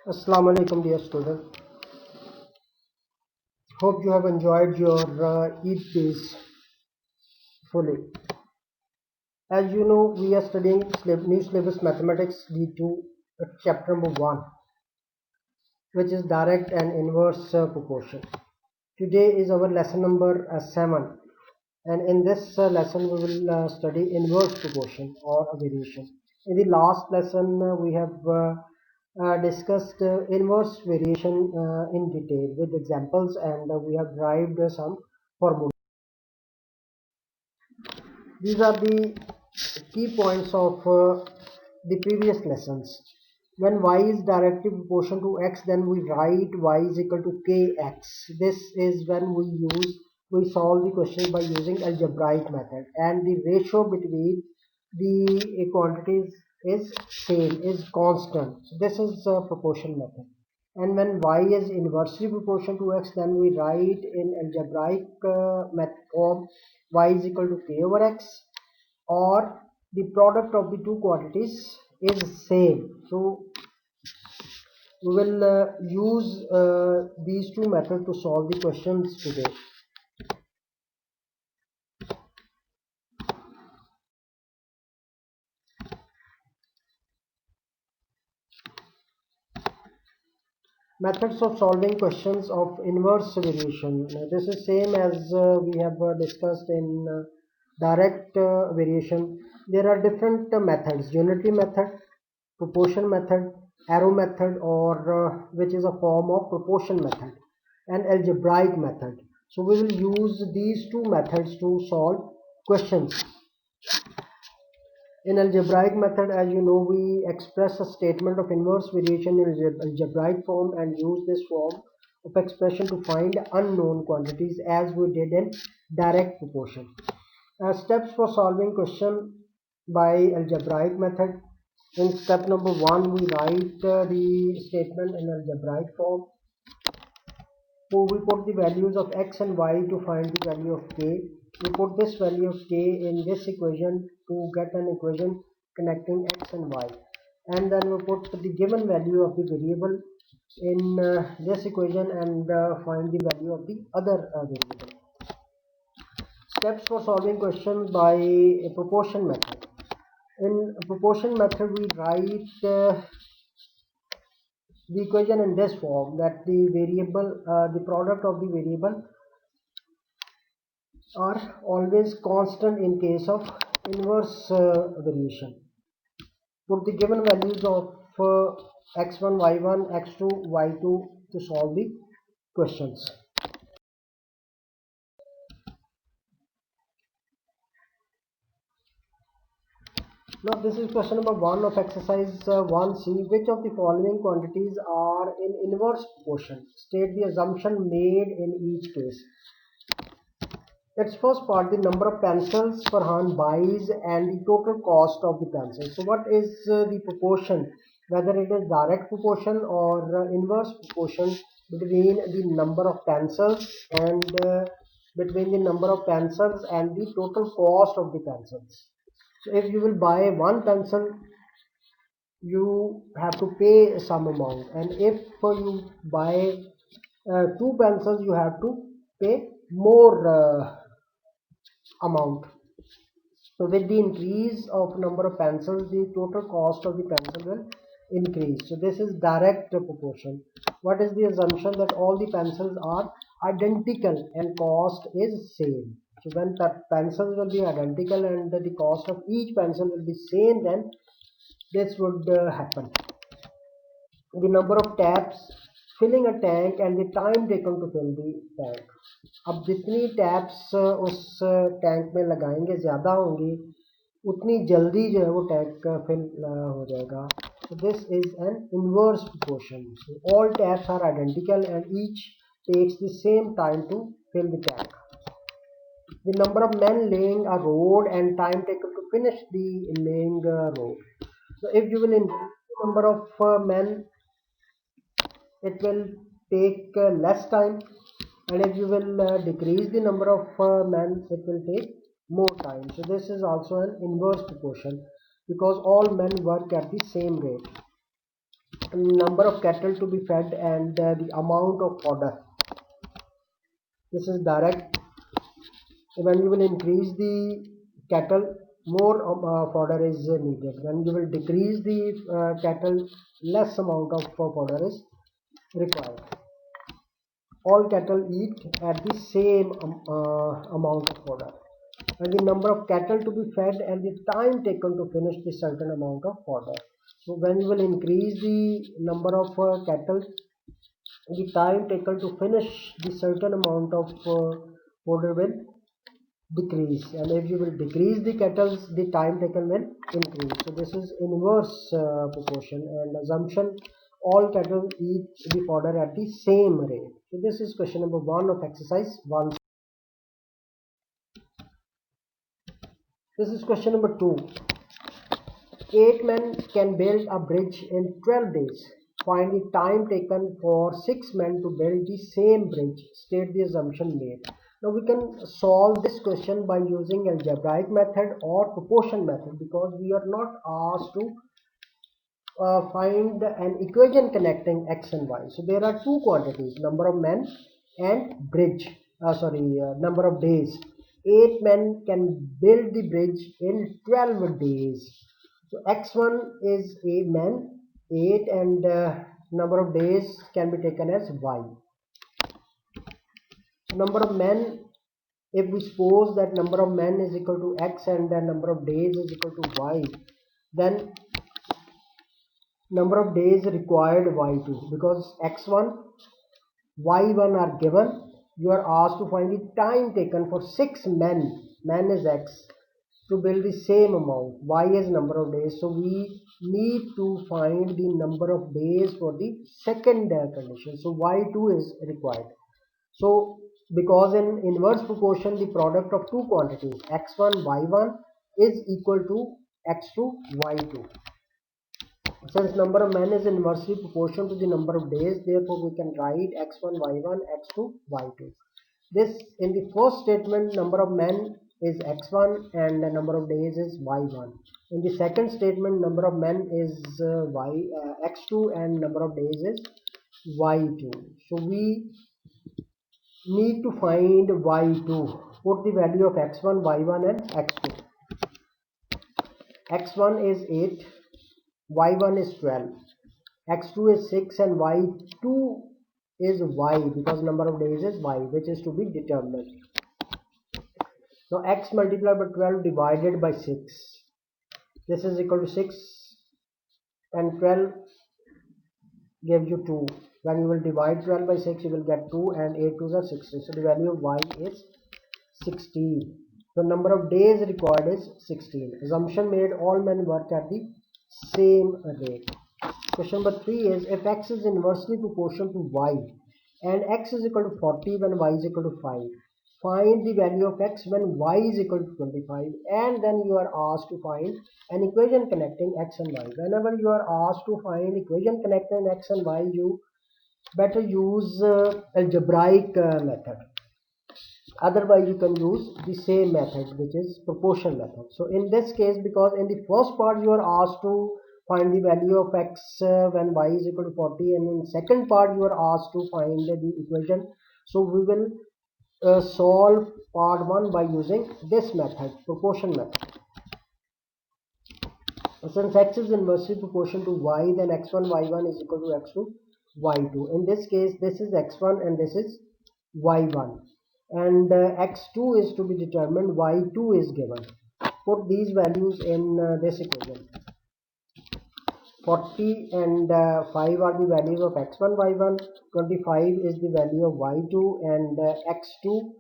Assalamu alaikum dear student. Hope you have enjoyed your Eid days fully. As you know, we are studying new syllabus mathematics D2 chapter number 1, which is direct and inverse proportion. Today is our lesson number 7, and in this lesson we will study inverse proportion or a variation. In the last lesson we have discussed inverse variation in detail with examples, and we have derived some formulas. These are the key points of the previous lessons. When y is directly proportional to x, then we write y is equal to kx. This is when we solve the question by using algebraic method, and the ratio between the quantities is same, is constant. So this is a proportional method. And when y is inversely proportional to x, then we write in algebraic method form y is equal to k over x, or the product of the two quantities is same. So we will use these two methods to solve the questions today. Methods of solving questions of inverse variation. This is same as we have discussed in direct variation. There are different methods: unitary method, proportion method, arrow method, or which is a form of proportion method, and algebraic method. So we will use these two methods to solve questions. In algebraic method, as you know, we express a statement of inverse variation in algebraic form and use this form of expression to find unknown quantities, as we did in direct proportion. Steps for solving question by algebraic method. In step number 1, we write the statement in algebraic form. So we put the values of x and y to find the value of k. We put this value of k in this equation to get an equation connecting x and y. And then we put the given value of the variable in this equation and find the value of the other variable. Steps for solving questions by a proportion method. In proportion method, we write the equation in this form, that the variable, the product of the variable are always constant in case of inverse variation. Put the given values of x1, y1, x2, y2 to solve the questions. Now this is question number 1 of exercise 1c. Which of the following quantities are in inverse proportion? State the assumption made in each case. Its first part, the number of pencils Farhan buys and the total cost of the pencils. So what is the proportion, whether it is direct proportion or inverse proportion between the number of pencils and between the number of pencils and the total cost of the pencils. So if you will buy one pencil, you have to pay some amount, and if you buy two pencils, you have to pay more amount. So with the increase of number of pencils, the total cost of the pencil will increase. So this is direct proportion. What is the assumption? That all the pencils are identical and cost is same. So when the pencils will be identical and the cost of each pencil will be same, then this would happen. The number of taps filling a tank and the time taken to fill the tank. अब जितनी taps उस tank में लगाएंगे ज़्यादा होंगी, उतनी जल्दी जो है वो टैंक फिल हो जाएगा. So this is an inverse proportion. So all taps are identical and each takes the same time to fill the tank. The number of men laying a road and time taken to finish the laying road. So if you will increase the number of men, it will take less time, and if you will decrease the number of men, it will take more time. So this is also an inverse proportion because all men work at the same rate. number of cattle to be fed and the amount of fodder. This is direct. When you will increase the cattle, more fodder is needed. When you will decrease the cattle, less amount of fodder is required. All cattle eat at the same amount of fodder, and the number of cattle to be fed and the time taken to finish the certain amount of fodder. So when you will increase the number of cattle, the time taken to finish the certain amount of fodder will decrease, and if you will decrease the cattle, the time taken will increase. So this is inverse proportion and assumption all cattle eat the fodder at the same rate. So this is question number 1 of exercise 1. This is question number 2. 8 men can build a bridge in 12 days. Find the time taken for 6 men to build the same bridge. State the assumption made. Now we can solve this question by using algebraic method or proportion method, because we are not asked to find an equation connecting x and y. So there are two quantities, number of men and number of days. 8 men can build the bridge in 12 days. So x1 is a man, 8, and number of days can be taken as y. So number of men, if we suppose that number of men is equal to x and the number of days is equal to y, then number of days required y2, because x1, y1 are given. You are asked to find the time taken for 6 men, man is x, to build the same amount, y is number of days. So we need to find the number of days for the second condition. So y2 is required. So because in inverse proportion the product of two quantities x1 y1 is equal to x2 y2. Since number of men is inversely proportional to the number of days, therefore we can write x1 y1 x2 y2. This, in the first statement, number of men is x1 and the number of days is y1. In the second statement, number of men is x2 and number of days is y2. So we need to find y2. Put the value of x1, y1 and x2. x1 is 8, y1 is 12, x2 is 6 and y2 is y, because number of days is y, which is to be determined. Now x multiplied by 12 divided by 6, this is equal to 6 and 12 gives you 2. When you will divide 12 by 6, you will get 2 and 8 2s are 16. So the value of y is 16. The number of days required is 16. Assumption made, all men work at the same rate. Question number 3 is, if x is inversely proportional to y and x is equal to 40 when y is equal to 5, find the value of x when y is equal to 25, and then you are asked to find an equation connecting x and y. Whenever you are asked to find equation connecting x and y, you better use algebraic method. Otherwise you can use the same method, which is proportion method. So in this case, because in the first part you are asked to find the value of x when y is equal to 40, and in second part you are asked to find the equation. So we will solve part 1 by using this method, proportion method. Since x is inversely proportional to y, then x1 y1 is equal to x2 y2. In this case, this is x1 and this is y1, and x2 is to be determined, y2 is given. Put these values in this equation. 40 and 5 are the values of x1 y1, 25 is the value of y2, and x2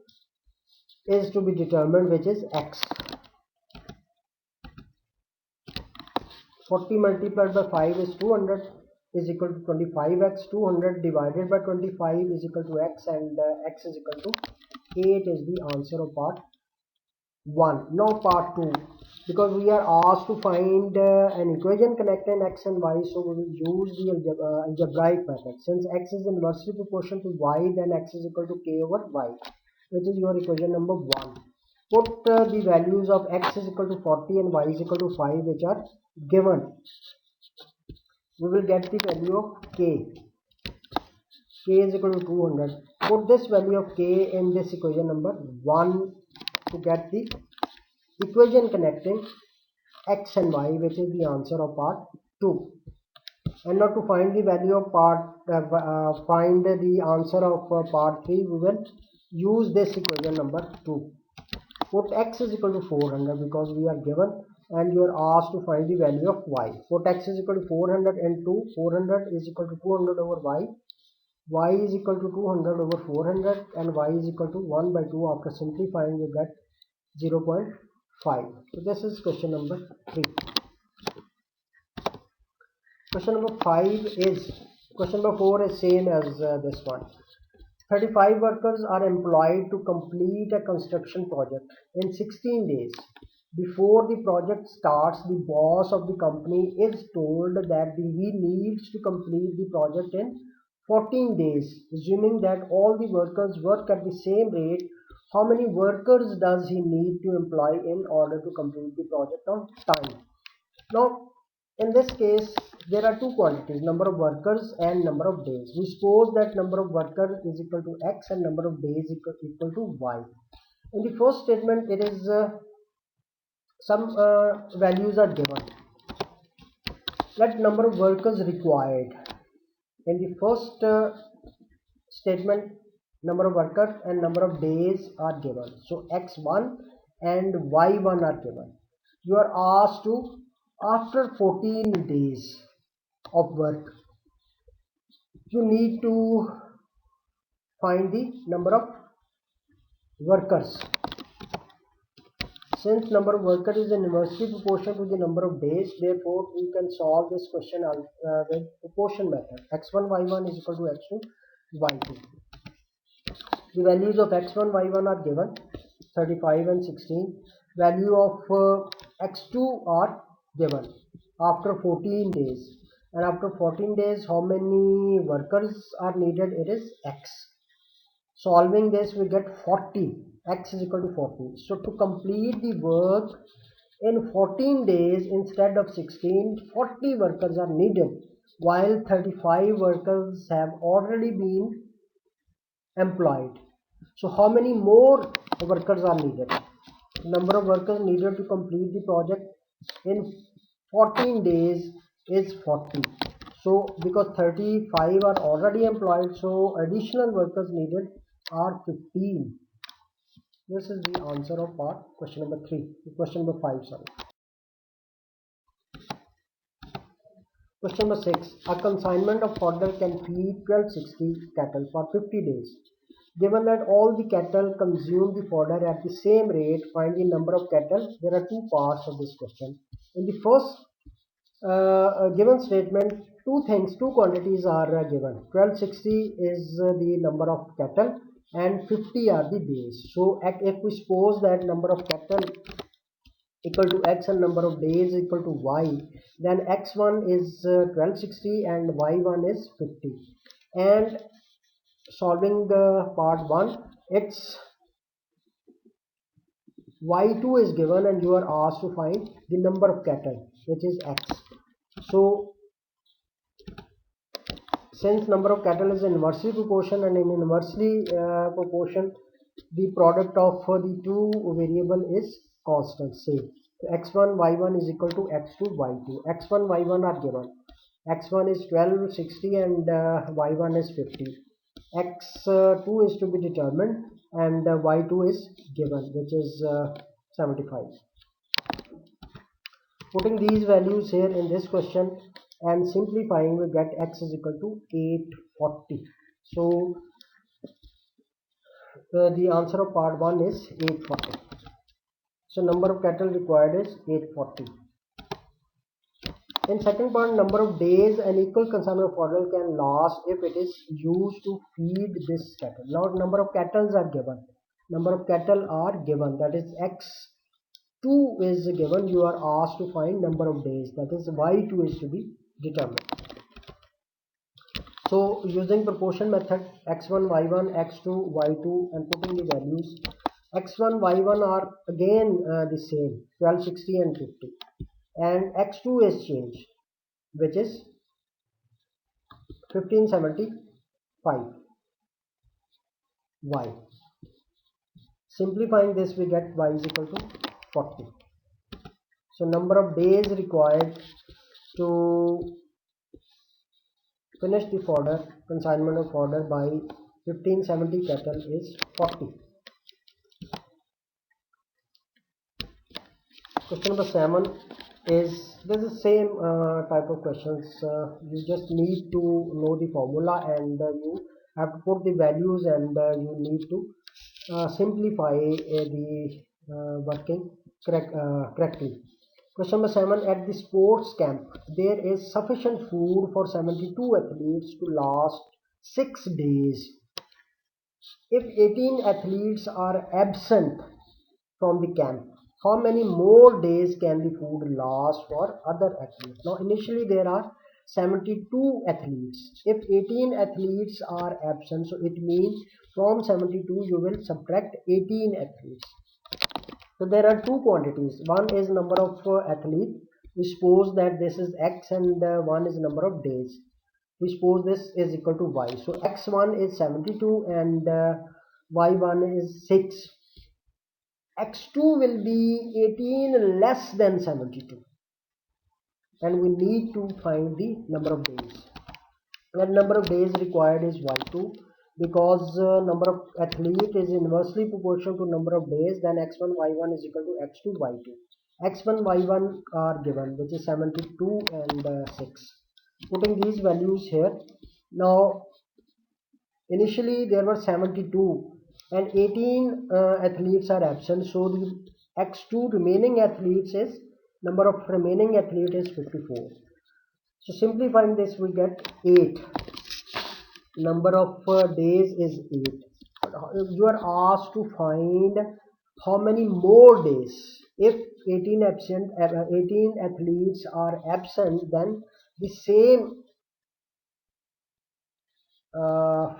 is to be determined, which is x. 40 multiplied by 5 is 200, is equal to 25x. 200 divided by 25 is equal to x, and x is equal to 8 is the answer of part 1. Now part 2, because we are asked to find an equation connecting x and y, so we will use the algebraic method. Since x is inversely proportional to y, then x is equal to k over y, which is your equation number 1. Put the values of x is equal to 40 and y is equal to 5, which are given. we will get the value of k. K is equal to 200. Put this value of k in this equation number 1 to get the equation connecting x and y, which is the answer of part 2. And now to find the value of find the answer of part 3, we will use this equation number 2. Put x is equal to 400 because we are given, and you are asked to find the value of y. Put x is equal to 400 into 400 is equal to 200 over y is equal to 200 over 400, and y is equal to 1 by 2. After simplifying, you get 0.5. So this is question number 3. Question number 4 is same as this one. 35 workers are employed to complete a construction project in 16 days. Before the project starts, the boss of the company is told that he needs to complete the project in 14 days. Assuming that all the workers work at the same rate, how many workers does he need to employ in order to complete the project on time? Now, in this case, there are two quantities, number of workers and number of days. We suppose that number of workers is equal to x and number of days equal to y. In the first statement, it is some values are given. Let number of workers required. In the first statement, number of workers and number of days are given. So x1 and y1 are given. You are asked to, after 14 days of work, you need to find the number of workers. Since number of workers is inversely proportional to the number of days, therefore we can solve this question with proportion method. x1 y1 is equal to x2 y2. The values of x1 y1 are given, 35 and 16. Value of x2 are given after 14 days. And after 14 days, how many workers are needed? It is x. Solving this, we get 40. X is equal to 40. So to complete the work in 14 days instead of 16, 40 workers are needed, while 35 workers have already been employed. So how many more workers are needed? Number of workers needed to complete the project in 14 days is 40. So because 35 are already employed, so additional workers needed are 15. This is the answer of part question number 5, sorry. Question number 6. A consignment of fodder can feed 1260 cattle for 50 days. Given that all the cattle consume the fodder at the same rate, find the number of cattle. There are two parts of this question. In the first given statement, two quantities are given. 1260 is the number of cattle and 50 are the days. So if we suppose that number of cattle equal to x and number of days equal to y, then x1 is 1260 and y1 is 50. And solving the part 1, it's y2 is given and you are asked to find the number of cattle, which is x. So since number of cattle is inversely proportion, and in inversely proportion, the product of the two variable is constant. Say x1 y1 is equal to x2 y2. x1 y1 are given. x1 is 1260 and y1 is 50. x2 is to be determined and y2 is given, which is 75. Putting these values here in this question and simplifying, we get x is equal to 840. So the answer of part 1 is 840. So number of cattle required is 840. In second part, number of days an equal consumption of fodder can last if it is used to feed this cattle. Now number of cattle are given. Number of cattle are given, that is x2 is given. You are asked to find number of days, that is y2 is to be determined. So using proportion method, x1 y1 x2 y2 and putting the values, x1 y1 are again the same, 1260 and 50, and x2 is changed, which is 1575 y. Simplifying this, we get y is equal to 40. So number of days required to finish the fodder, consignment of fodder by 1570 cattle is 40. Question number 7 is this is same type of questions. You just need to know the formula and you have to put the values and you need to simplify the working correctly. Question number 7, at the sports camp there is sufficient food for 72 athletes to last 6 days. If 18 athletes are absent from the camp, how many more days can the food last for other athletes? Now initially there are 72 athletes. If 18 athletes are absent, so it means from 72 you will subtract 18 athletes. So there are two quantities. One is number of athletes. We suppose that this is x and one is number of days. We suppose this is equal to y. So x1 is 72 and y1 is 6. X2 will be 18 less than 72 and we need to find the number of days. And number of days required is y2 because number of athlete is inversely proportional to number of days, then x1 y1 is equal to x2 y2. x1 y1 are given, which is 72 and 6. Putting these values here, now initially there were 72 and 18 athletes are absent, so the x2 remaining athletes is number of remaining athlete is 54. So simplifying this we get 8. Number of days is 8. You are asked to find how many more days. If 18 athletes are absent, then the same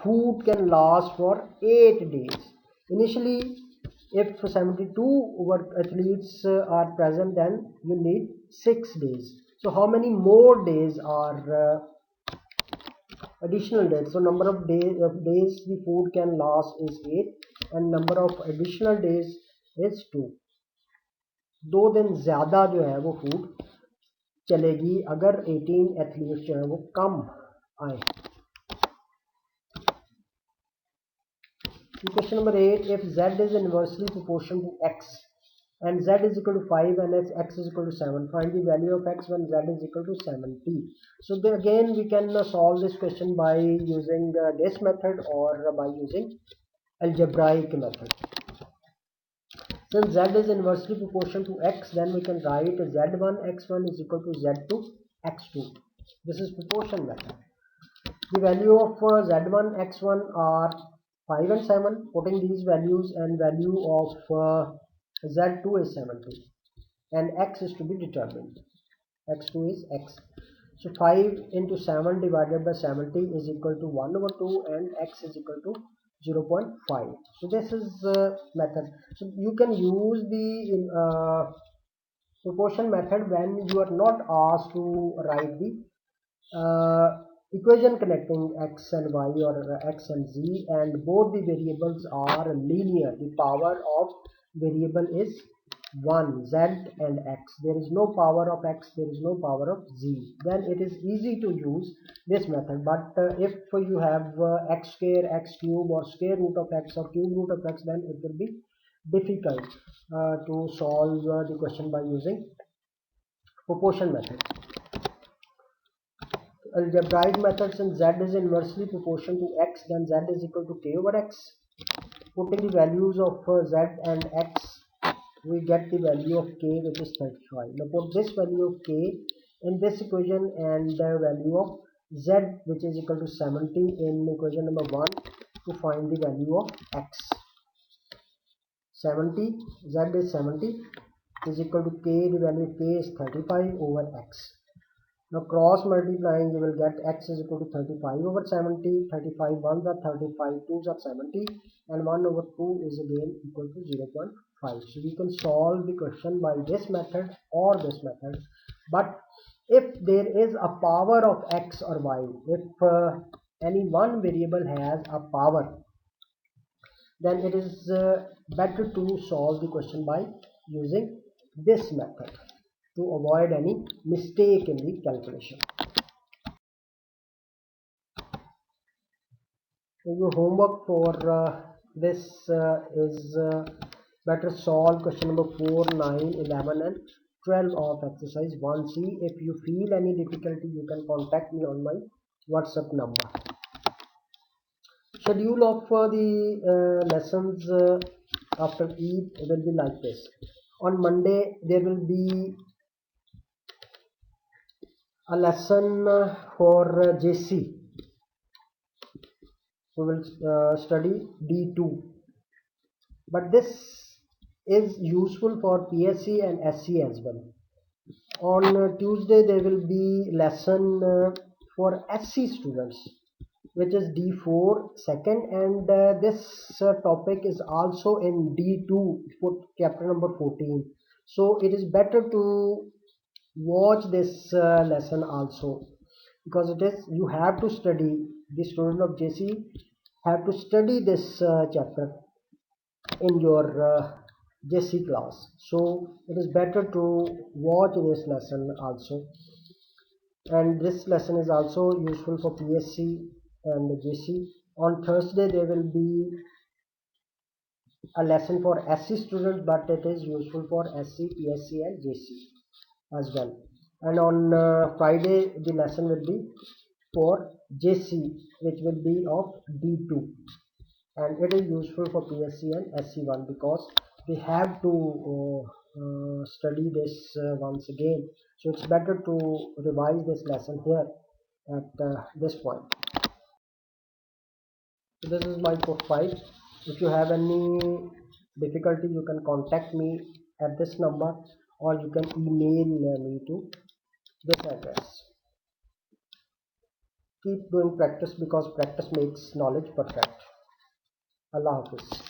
food can last for 8 days. Initially, if 72 athletes are present, then you need 6 days. So how many more days are additional days? So number of days the food can last is 8 and number of additional days is 2. 2 दिन ज़्यादा जो है वो food चलेगी अगर 18 athletes जो है वो कम आए. Question number 8, if z is inversely proportional to x and z is equal to 5 and x is equal to 7, find the value of x when z is equal to 70. So again we can solve this question by using this method or by using algebraic method. Since z is inversely proportional to x, then we can write z1 x1 is equal to z2 x2. This is proportion method. The value of z1 x1 are 5 and 7. Putting these values and value of z2 is 70 and x is to be determined. x2 is x. So 5 into 7 divided by 70 is equal to 1 over 2 and x is equal to 0.5. So this is method. So you can use the proportion method when you are not asked to write the equation connecting x and y or x and z and both the variables are linear. The power of variable is 1, z and x. There is no power of x, there is no power of z. Then it is easy to use this method. But if you have x square, x cube or square root of x or cube root of x, then it will be difficult to solve the question by using proportion method. Algebraic method, since z is inversely proportional to x, then z is equal to k over x. Putting the values of z and x, we get the value of k, which is 35. Now put this value of k in this equation and the value of z, which is equal to 70, in equation number 1 to find the value of x. 70, z is 70 is equal to k, the value of k is 35 over x. Now cross multiplying, you will get x is equal to 35 over 70. 35 1s are 35, 2s are 70 and 1 over 2 is again equal to 0.5. So we can solve the question by this method or this method, but if there is a power of x or y, if any one variable has a power, then it is better to solve the question by using this method to avoid any mistake in the calculation. So your homework for this is better solve question number 4, 9, 11 and 12 of exercise 1C. If you feel any difficulty, you can contact me on my WhatsApp number. Schedule of the lessons after Eid will be like this. On Monday there will be a lesson for JC. We will study D2, but this is useful for PSC and SC as well. On Tuesday there will be lesson for SC students, which is D4 second, and this topic is also in D2 for chapter number 14. So it is better to watch this lesson also, because it is you have to study, the student of JC have to study this chapter in your JC class. So it is better to watch this lesson also, and this lesson is also useful for PSC and JC. On Thursday there will be a lesson for SC students, but it is useful for SC, PSC and JC as well. And on Friday the lesson will be for JC, which will be of D2, and it is useful for PSC and SC1 because we have to study this once again. So it's better to revise this lesson here at this point. So this is my profile. If you have any difficulty, you can contact me at this number, or you can email me to this address. Keep doing practice, because practice makes knowledge perfect. Allah Hafiz.